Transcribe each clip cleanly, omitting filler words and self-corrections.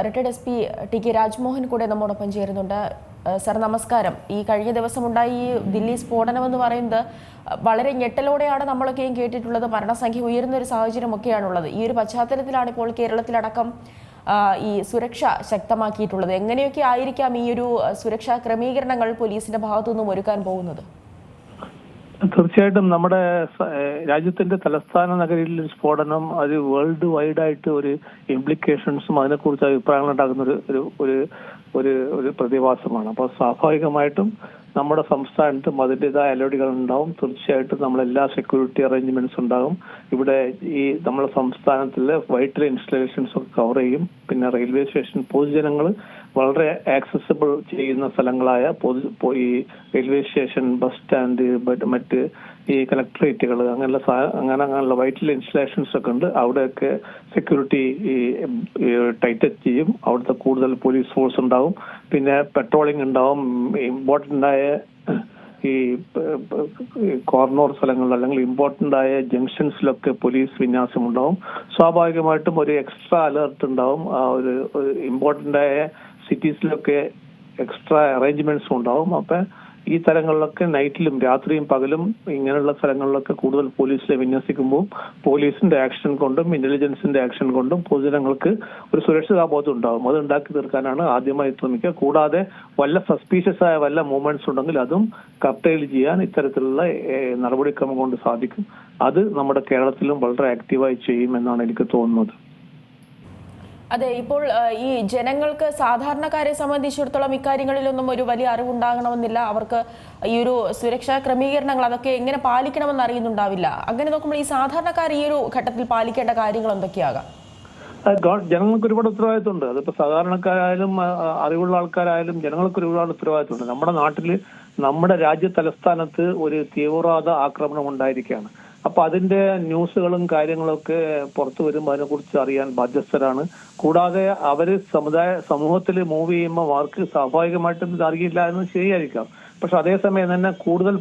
Retired SP TK Rajmohan കൂടെ നമ്മോടൊപ്പം ചേരുന്നുണ്ട്. സർ നമസ്കാരം. ഈ കഴിഞ്ഞ ദിവസം ഉണ്ടായ ഈ ദില്ലി സ്ഫോടനം എന്ന് പറയുന്നത് വളരെ ഞെട്ടലോടെയാണ് നമ്മളൊക്കെയും കേട്ടിട്ടുള്ളത്. മരണസംഖ്യ ഉയരുന്ന ഒരു സാഹചര്യമൊക്കെയാണുള്ളത്. ഈ ഒരു പശ്ചാത്തലത്തിലാണ് ഇപ്പോൾ കേരളത്തിലടക്കം ഈ സുരക്ഷ ശക്തമാക്കിയിട്ടുള്ളത്. എങ്ങനെയൊക്കെ ആയിരിക്കാം ഈ ഒരു സുരക്ഷാ ക്രമീകരണങ്ങൾ പോലീസിന്റെ ഭാഗത്തുനിന്നും ഒരുക്കാൻ പോകുന്നത്? തീർച്ചയായിട്ടും നമ്മുടെ രാജ്യത്തിന്റെ തലസ്ഥാന നഗരിയിലെ സ്ഫോടനം അത് വേൾഡ് വൈഡ് ആയിട്ട് ഒരു ഇംപ്ലിക്കേഷൻസും അതിനെക്കുറിച്ച് അഭിപ്രായങ്ങൾ ഉണ്ടാകുന്ന ഒരു പ്രതിഭാസമാണ്. അപ്പോൾ സ്വാഭാവികമായിട്ടും നമ്മുടെ സംസ്ഥാനത്തും അതിൻ്റെതായ അലർട്ടുകൾ ഉണ്ടാവും. തീർച്ചയായിട്ടും നമ്മളെല്ലാ സെക്യൂരിറ്റി അറേഞ്ച്മെന്റ്സ് ഉണ്ടാകും. ഇവിടെ ഈ നമ്മുടെ സംസ്ഥാനത്തിലെ വൈറ്റൽ ഇൻസ്റ്റലേഷൻസ് ഒക്കെ കവർ ചെയ്യും. പിന്നെ റെയിൽവേ സ്റ്റേഷൻ പൊതുജനങ്ങൾ വളരെ ആക്സസിബിൾ ചെയ്യുന്ന സ്ഥലങ്ങളായ ഈ റെയിൽവേ സ്റ്റേഷൻ, ബസ് സ്റ്റാൻഡ്, മറ്റ് ഈ കളക്ടറേറ്റുകൾ അങ്ങനെയുള്ള വൈറ്റൽ ഇൻസ്റ്റലേഷൻസ് ഒക്കെ ഉണ്ട്. അവിടെയൊക്കെ സെക്യൂരിറ്റി ടൈറ്റപ്പ് ചെയ്യും. അവിടുത്തെ കൂടുതൽ പോലീസ് ഫോഴ്സ് ഉണ്ടാവും. പിന്നെ പെട്രോളിംഗ് ഉണ്ടാവും. ഇമ്പോർട്ടൻ്റ് ആയ ഈ കോർണർ സ്ഥലങ്ങളിൽ അല്ലെങ്കിൽ ഇമ്പോർട്ടൻ്റ് ആയ ജംഗ്ഷൻസിലൊക്കെ പോലീസ് വിന്യാസം ഉണ്ടാവും. സ്വാഭാവികമായിട്ടും ഒരു എക്സ്ട്രാ അലേർട്ട് ഉണ്ടാവും. ഒരു ഇമ്പോർട്ടൻ്റ് ആയ സിറ്റീസിലൊക്കെ എക്സ്ട്രാ അറേഞ്ച്മെന്റ്സും ഉണ്ടാവും. അപ്പൊ ഈ സ്ഥലങ്ങളിലൊക്കെ നൈറ്റിലും രാത്രിയും പകലും ഇങ്ങനെയുള്ള സ്ഥലങ്ങളിലൊക്കെ കൂടുതൽ പോലീസിനെ വിന്യസിക്കുമ്പോൾ പോലീസിന്റെ ആക്ഷൻ കൊണ്ടും ഇന്റലിജൻസിന്റെ ആക്ഷൻ കൊണ്ടും പൊതുജനങ്ങൾക്ക് ഒരു സുരക്ഷിത ബോധം ഉണ്ടാവും. അത് ഉണ്ടാക്കി തീർക്കാനാണ് ആദ്യമായി ശ്രമിക്കുക. കൂടാതെ വല്ല സസ്പീഷ്യസ് ആയ വല്ല മൂവ്മെന്റ്സ് ഉണ്ടെങ്കിൽ അതും കർട്ടൈൽ ചെയ്യാൻ ഇത്തരത്തിലുള്ള നടപടിക്രമം കൊണ്ട് സാധിക്കും. അത് നമ്മുടെ കേരളത്തിലും വളരെ ആക്റ്റീവായി ചെയ്യുമെന്നാണ് എനിക്ക് തോന്നുന്നത്. അതെ, ഇപ്പോൾ ഈ ജനങ്ങൾക്ക് സാധാരണക്കാരെ സംബന്ധിച്ചിടത്തോളം ഇക്കാര്യങ്ങളിലൊന്നും ഒരു വലിയ അറിവുണ്ടാകണമെന്നില്ല. അവർക്ക് ഈ ഒരു സുരക്ഷാ ക്രമീകരണങ്ങൾ അതൊക്കെ എങ്ങനെ പാലിക്കണമെന്ന് അറിയുന്നുണ്ടാവില്ല. അങ്ങനെ നോക്കുമ്പോൾ ഈ സാധാരണക്കാർ ഈ ഒരു ഘട്ടത്തിൽ പാലിക്കേണ്ട കാര്യങ്ങൾ എന്തൊക്കെയാകാം? ജനങ്ങൾക്ക് ഒരുപാട് ഉത്തരവാദിത്വമുണ്ട്. അതിപ്പോ സാധാരണക്കാരായാലും അറിവുള്ള ആൾക്കാരായാലും ജനങ്ങൾക്ക് ഒരുപാട് ഉത്തരവാദിത്വമുണ്ട്. നമ്മുടെ നാട്ടില് നമ്മുടെ രാജ്യ തലസ്ഥാനത്ത് ഒരു തീവ്രവാദ ആക്രമണം ഉണ്ടായിരിക്കുകയാണ്. അപ്പൊ അതിന്റെ ന്യൂസുകളും കാര്യങ്ങളൊക്കെ പുറത്തു വരുമ്പോൾ അതിനെക്കുറിച്ച് അറിയാൻ ബാധ്യസ്ഥരാണ്. കൂടാതെ അവര് സമൂഹത്തിൽ മൂവ് ചെയ്യുമ്പോൾ അവർക്ക് സ്വാഭാവികമായിട്ടും ഇത് അറിയില്ല എന്ന് ശരിയായിരിക്കാം. പക്ഷെ അതേസമയം തന്നെ കൂടുതൽ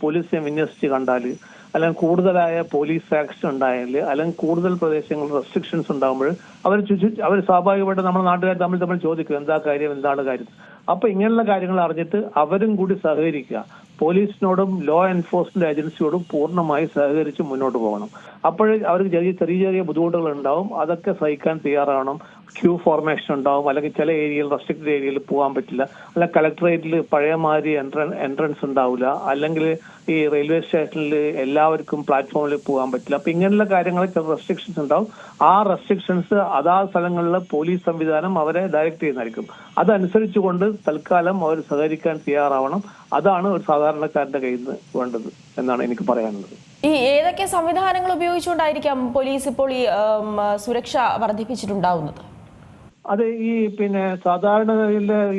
പോലീസിനെ വിന്യസിച്ച് കണ്ടാല് അല്ലെങ്കിൽ കൂടുതലായ പോലീസ് ആക്ഷൻ ഉണ്ടായാൽ അല്ലെങ്കിൽ കൂടുതൽ പ്രദേശങ്ങളിൽ റെസ്ട്രിക്ഷൻസ് ഉണ്ടാകുമ്പോൾ അവർ സ്വാഭാവികമായിട്ട് നമ്മുടെ നാട്ടുകാർ തമ്മിൽ ചോദിക്കും എന്താണ് കാര്യം. അപ്പൊ ഇങ്ങനെയുള്ള കാര്യങ്ങൾ അറിഞ്ഞിട്ട് അവരും കൂടി സഹകരിക്കുക. പോലീസിനോടും ലോ എൻഫോഴ്സ്മെന്റ് ഏജൻസിയോടും പൂർണ്ണമായി സഹകരിച്ച് മുന്നോട്ട് പോകണം. അപ്പോൾ അവർക്ക് ചെറിയ ബുദ്ധിമുട്ടുകൾ ഉണ്ടാവും. അതൊക്കെ സഹിക്കാൻ തയ്യാറാവണം. ക്യൂ ഫോർമേഷൻ ഉണ്ടാവും. അല്ലെങ്കിൽ ചില ഏരിയയിൽ റെസ്ട്രിക്റ്റഡ് ഏരിയയിൽ പോകാൻ പറ്റില്ല. അല്ലെങ്കിൽ കളക്ടറേറ്റിൽ പഴയമാതിരി എൻട്രൻസ് ഉണ്ടാവില്ല. അല്ലെങ്കിൽ ഈ റെയിൽവേ സ്റ്റേഷനിൽ എല്ലാവർക്കും പ്ലാറ്റ്ഫോമിൽ പോകാൻ പറ്റില്ല. അപ്പൊ ഇങ്ങനെയുള്ള കാര്യങ്ങളിൽ ചില റെസ്ട്രിക്ഷൻസ് ഉണ്ടാവും. ആ റെസ്ട്രിക്ഷൻസ് അതാത് സ്ഥലങ്ങളിലെ പോലീസ് സംവിധാനം അവരെ ഡയറക്റ്റ് ചെയ്യുന്നതായിരിക്കും. അതനുസരിച്ചുകൊണ്ട് തൽക്കാലം അവർ സഹകരിക്കാൻ തയ്യാറാവണം. അതാണ് ഒരു സാധാരണക്കാരന്റെ കയ്യിൽ നിന്ന് വേണ്ടത് എന്നാണ് എനിക്ക് പറയാനുള്ളത്. ഈ ഏതൊക്കെ സംവിധാനങ്ങൾ ഉപയോഗിച്ചുകൊണ്ടായിരിക്കാം പോലീസ് ഇപ്പോൾ ഈ സുരക്ഷ വർദ്ധിപ്പിച്ചിട്ടുണ്ടാവുന്നത്? അത് ഈ സാധാരണ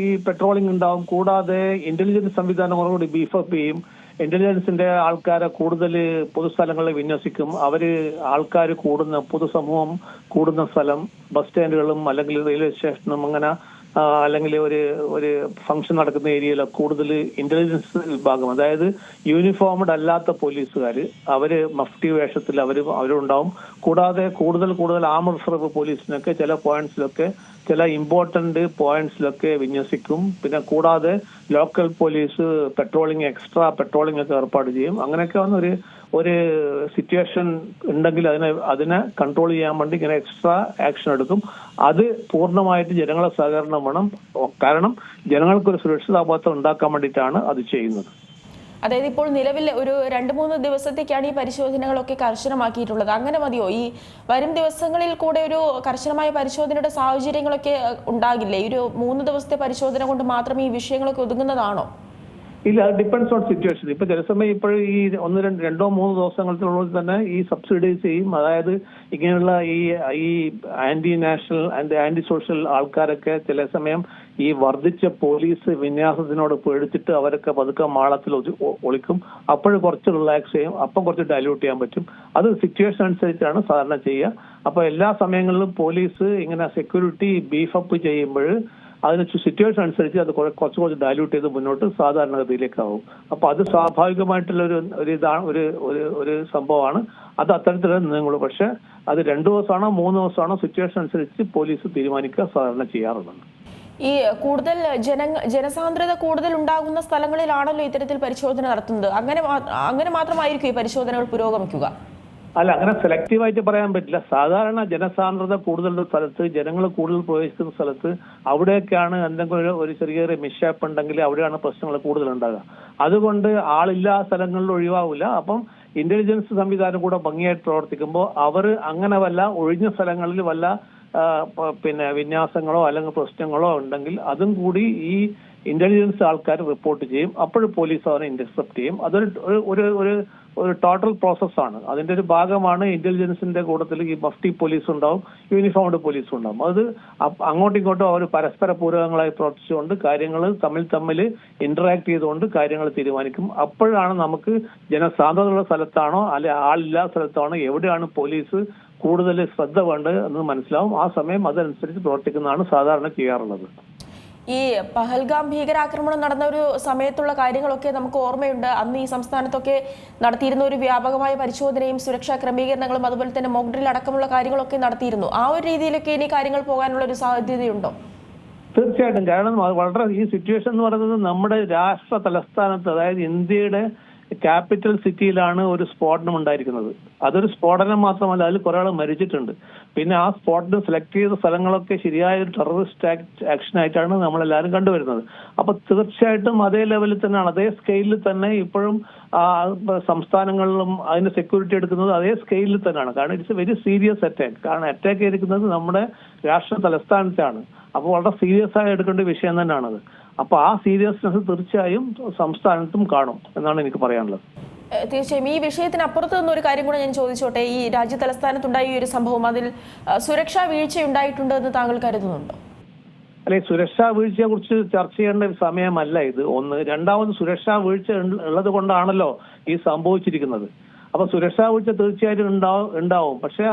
ഈ പെട്രോളിംഗ് ഉണ്ടാവും. കൂടാതെ ഇന്റലിജൻസ് സംവിധാനങ്ങളോട് ബീഫപ്പ് ചെയ്യും. ഇന്റലിജൻസിന്റെ ആൾക്കാരെ കൂടുതൽ പൊതുസ്ഥലങ്ങളിൽ വിന്യസിക്കും. അവര് ആൾക്കാർ കൂടുന്ന പൊതുസമൂഹം കൂടുന്ന സ്ഥലം, ബസ് സ്റ്റാൻഡുകളും അല്ലെങ്കിൽ റെയിൽവേ സ്റ്റേഷനും അങ്ങനെ അല്ലെങ്കിൽ ഒരു ഫംഗ്ഷൻ നടക്കുന്ന ഏരിയയിലൊക്കെ കൂടുതൽ ഇന്റലിജൻസ് വിഭാഗം, അതായത് യൂണിഫോംഡ് അല്ലാത്ത പോലീസുകാർ അവര് മഫ്തി വേഷത്തിൽ അവരുണ്ടാവും. കൂടാതെ കൂടുതൽ ആർമഡ് റിസർവ് പോലീസിനൊക്കെ ചില പോയിന്റ്സിലൊക്കെ ചില ഇമ്പോർട്ടന്റ് പോയിന്റ്സിലൊക്കെ വിന്യസിക്കും. പിന്നെ കൂടാതെ ലോക്കൽ പോലീസ് എക്സ്ട്രാ പെട്രോളിംഗ് ഒക്കെ ഏർപ്പാട് ചെയ്യും. അങ്ങനെയൊക്കെ വന്ന ഒരു സിറ്റുവേഷൻ ഉണ്ടെങ്കിൽ അതിനെ കൺട്രോൾ ചെയ്യാൻ വേണ്ടി ഇങ്ങനെ എക്സ്ട്രാ ആക്ഷൻ എടുക്കും. അത് പൂർണ്ണമായിട്ട് ജനങ്ങളെ സഹകരണം വേണം. കാരണം ജനങ്ങൾക്കൊരു സുരക്ഷിതാബോധം ഉണ്ടാക്കാൻ വേണ്ടിയിട്ടാണ് അത് ചെയ്യുന്നത്. അതായത് ഇപ്പോൾ നിലവിൽ ഒരു 2-3 ദിവസത്തേക്കാണ് ഈ പരിശോധനകളൊക്കെ കർശനമാക്കിയിട്ടുള്ളത്. അങ്ങനെ മതിയോ? ഈ വരും ദിവസങ്ങളിൽ കൂടെ ഒരു കർശനമായ പരിശോധനയുടെ സാഹചര്യങ്ങളൊക്കെ ഉണ്ടാകില്ലേ? ഈ ഒരു 3 ദിവസത്തെ പരിശോധന കൊണ്ട് മാത്രം ഈ വിഷയങ്ങളൊക്കെ ഒതുങ്ങുന്നതാണോ? ഇല്ല, അത് ഡിപ്പെൻഡ്സ് ഓൺ സിറ്റുവേഷൻ. ഇപ്പൊ ചില സമയം ഇപ്പോൾ ഈ 2-3 ദിവസങ്ങൾക്കുള്ളിൽ തന്നെ ഈ സബ്സിഡൈസ് ചെയ്യും. അതായത് ഇങ്ങനെയുള്ള ഈ ആന്റി നാഷണൽ ആന്റി സോഷ്യൽ ആൾക്കാരൊക്കെ ചില സമയം ഈ വർദ്ധിച്ച പോലീസ് വിന്യാസത്തിനോട് പേടിച്ചിട്ട് അവരൊക്കെ പതുക്കെ മാളത്തിൽ ഒളിക്കും. അപ്പോഴും കുറച്ച് റിലാക്സ് ചെയ്യും. അപ്പം കുറച്ച് ഡൈല്യൂട്ട് ചെയ്യാൻ പറ്റും. അത് സിറ്റുവേഷൻ അനുസരിച്ചാണ് സാധാരണ ചെയ്യുക. അപ്പൊ എല്ലാ സമയങ്ങളിലും പോലീസ് ഇങ്ങനെ സെക്യൂരിറ്റി ബീഫപ്പ് ചെയ്യുമ്പോൾ അതിന് സിറ്റുവേഷൻ അനുസരിച്ച് അത് കുറച്ച് ഡയല്യൂട്ട് ചെയ്ത് മുന്നോട്ട് സാധാരണഗതിയിലേക്കാവും. അപ്പൊ അത് സ്വാഭാവികമായിട്ടുള്ള ഒരു സംഭവമാണ്. അത് അത്തരത്തിലുള്ള നീങ്ങുള്ളൂ. പക്ഷെ അത് 2 ദിവസമാണോ 3 ദിവസമാണോ സിറ്റുവേഷൻ അനുസരിച്ച് പോലീസ് തീരുമാനിക്കുക സാധാരണ ചെയ്യാറുള്ളത്. ഈ കൂടുതൽ ജനസാന്ദ്രത കൂടുതൽ ഉണ്ടാകുന്ന സ്ഥലങ്ങളിലാണല്ലോ ഇത്തരത്തിൽ പരിശോധന നടത്തുന്നത്. അങ്ങനെ മാത്രമായിരിക്കും ഈ പരിശോധനകൾ പുരോഗമിക്കുക? അല്ല, അങ്ങനെ സെലക്റ്റീവായിട്ട് പറയാൻ പറ്റില്ല. സാധാരണ ജനസാന്ദ്രത കൂടുതലുള്ള സ്ഥലത്ത്, ജനങ്ങൾ കൂടുതൽ പ്രവേശിക്കുന്ന സ്ഥലത്ത്, അവിടെയൊക്കെയാണ് എന്തെങ്കിലും ഒരു ചെറിയ മിസ്ഷാപ്പ് ഉണ്ടെങ്കിൽ അവിടെയാണ് പ്രശ്നങ്ങൾ കൂടുതൽ ഉണ്ടാകുക. അതുകൊണ്ട് ആളില്ലാത്ത സ്ഥലങ്ങളിൽ ഒഴിവാവില്ല. അപ്പം ഇന്റലിജൻസ് സംവിധാനം കൂടെ ഭംഗിയായിട്ട് പ്രവർത്തിക്കുമ്പോൾ അവർ അങ്ങനെ വല്ല ഒഴിഞ്ഞ സ്ഥലങ്ങളിൽ വല്ല വിന്യാസങ്ങളോ അല്ലെങ്കിൽ പ്രശ്നങ്ങളോ ഉണ്ടെങ്കിൽ അതും കൂടി ഈ ഇന്റലിജൻസ് ആൾക്കാർ റിപ്പോർട്ട് ചെയ്യും. അപ്പോഴും പോലീസ് അവനെ ഇന്റർസെപ്റ്റ് ചെയ്യും. അതൊരു ടോട്ടൽ പ്രോസസ്സാണ്. അതിന്റെ ഒരു ഭാഗമാണ് ഇന്റലിജൻസിന്റെ കൂട്ടത്തിൽ ഈ മഫ്തി പോലീസ് ഉണ്ടാവും, യൂണിഫോംഡ് പോലീസ് ഉണ്ടാവും. അത് അങ്ങോട്ടും ഇങ്ങോട്ടും അവർ പരസ്പര പൂരകങ്ങളായി പ്രവർത്തിച്ചുകൊണ്ട് കാര്യങ്ങൾ തമ്മിൽ ഇന്ററാക്ട് ചെയ്തുകൊണ്ട് കാര്യങ്ങൾ തീരുമാനിക്കും. അപ്പോഴാണ് നമുക്ക് ജനസാന്ദ്രതയുള്ള സ്ഥലത്താണോ അല്ലെ ആളില്ലാത്ത സ്ഥലത്താണോ എവിടെയാണ് പോലീസ് കൂടുതൽ ശ്രദ്ധ വേണ്ടത് എന്ന് മനസ്സിലാവും. ആ സമയം അതനുസരിച്ച് പ്രവർത്തിക്കുന്നതാണ് സാധാരണ ചെയ്യാറുള്ളത്. ഈ പഹൽഗാം ഭീകരാക്രമണം നടന്ന ഒരു സമയത്തുള്ള കാര്യങ്ങളൊക്കെ നമുക്ക് ഓർമ്മയുണ്ട്. അന്ന് ഈ സംസ്ഥാനത്തൊക്കെ നടത്തിയിരുന്ന ഒരു വ്യാപകമായ പരിശോധനയും സുരക്ഷാ ക്രമീകരണങ്ങളും അതുപോലെ തന്നെ മോക്ക് ഡ്രിൽ അടക്കമുള്ള കാര്യങ്ങളൊക്കെ നടത്തിയിരുന്നു. ആ ഒരു രീതിയിലൊക്കെ ഇനി കാര്യങ്ങൾ പോകാനുള്ള ഒരു സാധ്യതയുണ്ടോ? തീർച്ചയായിട്ടും. കാരണം വളരെ ഈ സിറ്റുവേഷൻ എന്ന് പറയുന്നത് നമ്മുടെ രാഷ്ട്ര തലസ്ഥാനത്ത്, അതായത് ഇന്ത്യയുടെ ക്യാപിറ്റൽ സിറ്റിയിലാണ് ഒരു സ്ഫോടനം ഉണ്ടായിരിക്കുന്നത്. അതൊരു സ്ഫോടനം മാത്രമല്ല, അതിൽ കുറെ ആൾ മരിച്ചിട്ടുണ്ട്. പിന്നെ ആ സ്പോട്ടിന് സെലക്ട് ചെയ്ത സ്ഥലങ്ങളൊക്കെ ശരിയായ ഒരു ടെററിസ്റ്റ് ആക്ഷൻ ആയിട്ടാണ് നമ്മളെല്ലാവരും കണ്ടുവരുന്നത്. അപ്പൊ തീർച്ചയായിട്ടും അതേ ലെവലിൽ തന്നെയാണ്, അതേ സ്കെയിലിൽ തന്നെ ഇപ്പോഴും സംസ്ഥാനങ്ങളിലും അതിന് സെക്യൂരിറ്റി എടുക്കുന്നത് അതേ സ്കെയിലിൽ തന്നെയാണ്. കാരണം it's A very serious attack. കാരണം അറ്റാക്ക് ചെയ്തിരിക്കുന്നത് നമ്മുടെ രാഷ്ട്ര തലസ്ഥാനത്താണ്. അപ്പോൾ വളരെ സീരിയസ് ആയി എടുക്കേണ്ട വിഷയം തന്നെയാണത്. അപ്പൊ ആ സീരിയസ്നെസ് തീർച്ചയായും സംസ്ഥാനത്തും കാണും എന്നാണ് എനിക്ക് പറയാനുള്ളത്. തീർച്ചയായും. ഈ വിഷയത്തിന് അപ്പുറത്ത് നിന്നൊരു കാര്യം കൂടെ ഞാൻ ചോദിച്ചോട്ടെ. ഈ രാജ്യ തലസ്ഥാനത്തുണ്ടായ ഈ ഒരു സംഭവം, അതിൽ സുരക്ഷാ വീഴ്ച ഉണ്ടായിട്ടുണ്ട് എന്ന് താങ്കൾ കരുതുന്നുണ്ടോ? അല്ലെ, സുരക്ഷാ വീഴ്ചയെ കുറിച്ച് ചർച്ച ചെയ്യേണ്ട ഒരു സമയമല്ല ഇത്. ഒന്ന്. രണ്ടാമത്, സുരക്ഷാ വീഴ്ച ഉള്ളത് കൊണ്ടാണല്ലോ ഈ സംഭവിച്ചിരിക്കുന്നത്. അപ്പൊ സുരക്ഷാ വീഴ്ച തീർച്ചയായിട്ടും ഉണ്ടാവും. പക്ഷെ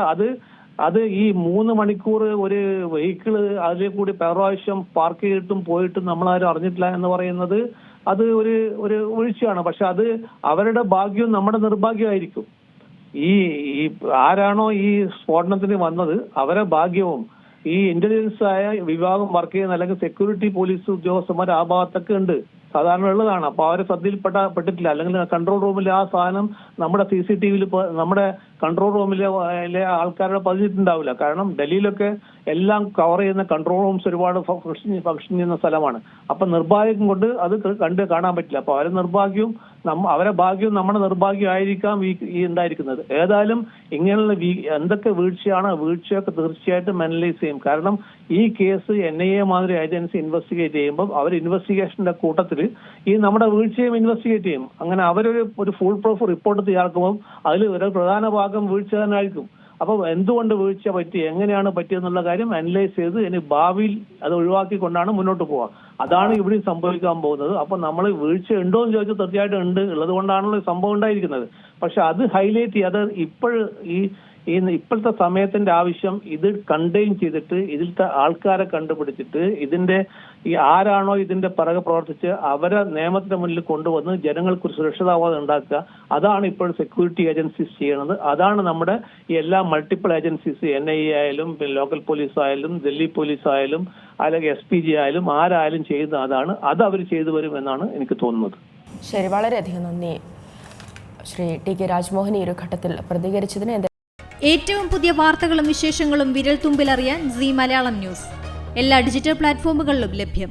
അത് ഈ 3 മണിക്കൂർ ഒരു വെഹിക്കിള് അതിലെ കൂടി പ്രാവശ്യം പാർക്ക് ചെയ്തിട്ടും പോയിട്ടും നമ്മളാരും അറിഞ്ഞിട്ടില്ല എന്ന് പറയുന്നത് അത് ഒരു വീഴ്ചയാണ്. പക്ഷെ അത് അവരുടെ ഭാഗ്യവും നമ്മുടെ നിർഭാഗ്യമായിരിക്കും. ഈ ആരാണോ ഈ സ്ഫോടനത്തിന് വന്നത് അവരെ ഭാഗ്യവും ഈ ഇന്റലിജൻസ് ആയ വിഭാഗം വർക്ക് ചെയ്യുന്ന അല്ലെങ്കിൽ സെക്യൂരിറ്റി പോലീസ് ഉദ്യോഗസ്ഥന്മാർ ആ ഭാഗത്തൊക്കെ ഉണ്ട്, സാധാരണ ഉള്ളതാണ്. അപ്പൊ അവരെ ശ്രദ്ധയിൽപ്പെട്ടിട്ടില്ല. അല്ലെങ്കിൽ കൺട്രോൾ റൂമിലെ ആ സാധനം നമ്മുടെ CCTV നമ്മുടെ കൺട്രോൾ റൂമിലെ ആൾക്കാരുടെ പതിഞ്ഞിട്ടുണ്ടാവില്ല. കാരണം ഡൽഹിയിലൊക്കെ എല്ലാം കവർ ചെയ്യുന്ന കൺട്രോൾ റൂംസ് ഒരുപാട് ഫംഗ്ഷൻ ചെയ്യുന്ന സ്ഥലമാണ്. അപ്പൊ നിർഭാഗ്യം കൊണ്ട് അത് കാണാൻ പറ്റില്ല. അപ്പൊ അവരെ ഭാഗ്യവും നമ്മുടെ നിർഭാഗ്യം ആയിരിക്കാം ഈ ഉണ്ടായിരിക്കുന്നത്. ഏതായാലും ഇങ്ങനെയുള്ള എന്തൊക്കെ വീഴ്ചയൊക്കെ തീർച്ചയായിട്ടും അനലൈസ് ചെയ്യും. കാരണം ഈ കേസ് NIA മാതിരി ഏജൻസി ഇൻവെസ്റ്റിഗേറ്റ് ചെയ്യുമ്പോൾ അവർ ഇൻവെസ്റ്റിഗേഷന്റെ കൂട്ടത്തിൽ ഈ നമ്മുടെ വീഴ്ചയും ഇൻവെസ്റ്റിഗേറ്റ് ചെയ്യും. അങ്ങനെ അവരൊരു ഫുൾ പ്രൂഫ് റിപ്പോർട്ട് തയ്യാറാക്കുമ്പോൾ അതിൽ ഒരു പ്രധാന ഭാഗം വീഴ്ച തന്നെ ആയിരിക്കും. അപ്പൊ എന്തുകൊണ്ട് വീഴ്ച പറ്റി, എങ്ങനെയാണ് പറ്റിയെന്നുള്ള കാര്യം അനലൈസ് ചെയ്ത് ഇനി ഭാവിയിൽ അത് ഒഴിവാക്കിക്കൊണ്ടാണ് മുന്നോട്ട് പോവുക. അതാണ് ഇവിടെ സംഭവിക്കാൻ പോകുന്നത്. അപ്പൊ നമ്മൾ വീഴ്ച ഉണ്ടോ എന്ന് ചോദിച്ചാൽ തീർച്ചയായിട്ടും ഉണ്ട്, ഉള്ളത് കൊണ്ടാണല്ലോ സംഭവം ഉണ്ടായിരിക്കുന്നത്. പക്ഷെ അത് ഹൈലൈറ്റ് ചെയ്ത് ഇപ്പോഴത്തെ സമയത്തിന്റെ ആവശ്യം ഇത് കണ്ടെയ്ൻ ചെയ്തിട്ട് ഇതിലത്തെ ആൾക്കാരെ കണ്ടുപിടിച്ചിട്ട് ആരാണോ ഇതിന്റെ പിറകെ പ്രവർത്തിച്ച് അവരെ നിയമത്തിന്റെ മുന്നിൽ കൊണ്ടുവന്ന് ജനങ്ങൾക്ക് ഒരു സുരക്ഷിതാബോധം ഉണ്ടാക്കുക. അതാണ് ഇപ്പോൾ സെക്യൂരിറ്റി ഏജൻസീസ് ചെയ്യുന്നത്. അതാണ് നമ്മുടെ എല്ലാ മൾട്ടിപ്പിൾ ഏജൻസീസ്, NIA ആയാലും ലോക്കൽ പോലീസ് ആയാലും ഡൽഹി പോലീസ് ആയാലും അല്ലെങ്കിൽ SPG ആയാലും ആരായാലും ചെയ്യുന്ന അതാണ്. അത് അവർ ചെയ്തു വരും എന്നാണ് എനിക്ക് തോന്നുന്നത്. ശരി, വളരെയധികം നന്ദി ശ്രീ TK രാജ്മോഹൻ ഈ ഒരു ഘട്ടത്തിൽ പ്രതികരിച്ചതിന്. ഏറ്റവും പുതിയ വാർത്തകളും വിശേഷങ്ങളും വിരൽ തുമ്പിലറിയാൻ Zee മലയാളം ന്യൂസ് എല്ലാ ഡിജിറ്റൽ പ്ലാറ്റ്ഫോമുകളിലും ലഭ്യം.